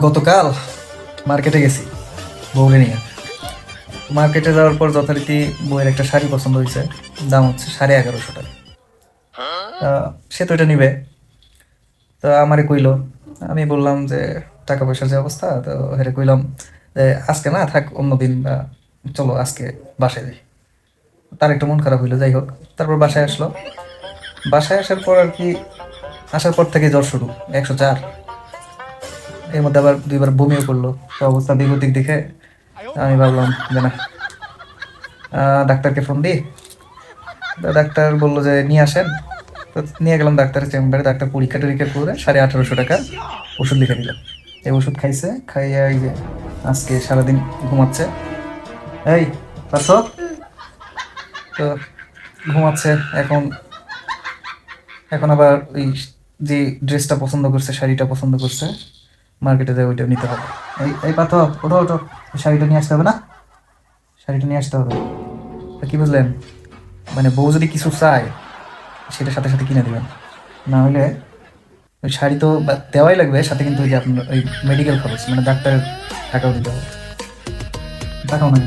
গতকাল মার্কেটে গেছি বউকে নিয়ে। মার্কেটে যাওয়ার পর যথারীতি বউয়ের একটা শাড়ি পছন্দ হয়েছে, দাম হচ্ছে 11,500 টাকা। সে তো এটা নিবে, তো আমারে কইলো। আমি বললাম যে টাকা পয়সার যে অবস্থা, তো হেরে কইলাম যে আজকে না থাক, অন্যদিন, বা চলো আজকে বাসায় যাই। তার একটু মন খারাপ হইলো, যাই হোক। তারপর বাসায় আসলো। বাসায় আসার পর আর কি, আসার পর থেকে জ্বর শুরু, 104। এর মধ্যে আবার 2বার বমিও করলো। তো অবস্থা বেগতিক দেখে আমি ভাবলাম যে না, ডাক্তারকে ফোন দিই। তো ডাক্তার বললো যে নিয়ে আসেন। তো নিয়ে গেলাম ডাক্তারের চেম্বারে। ডাক্তার পরীক্ষা টরীক্ষা করে 1850 টাকা ওষুধ লিখে দিল। এই ওষুধ খাইছে, খাইয়া এই যে আজকে সারাদিন ঘুমাচ্ছে। এই পার্থ, তো ঘুমাচ্ছে এখন। এখন আবার ওই যে ড্রেসটা পছন্দ করছে, শাড়িটা পছন্দ করছে, মার্কেটে যায় ওইটা নিতে হবে। এই এই পার্থ, ওঠো ওঠো, শাড়িটা নিয়ে আসতে হবে না? শাড়িটা নিয়ে আসতে হবে। তা কি বুঝলেন? মানে বউ যদি কিছু চায়, সেটা সাথে সাথে কিনে দিবেন। না হলে ওই শাড়ি তো দেওয়াই লাগবে, সাথে কিন্তু ওই যে আপনার ওই মেডিকেল খরচ, মানে ডাক্তারের টাকাও দিতে হবে। টাকাও নাই।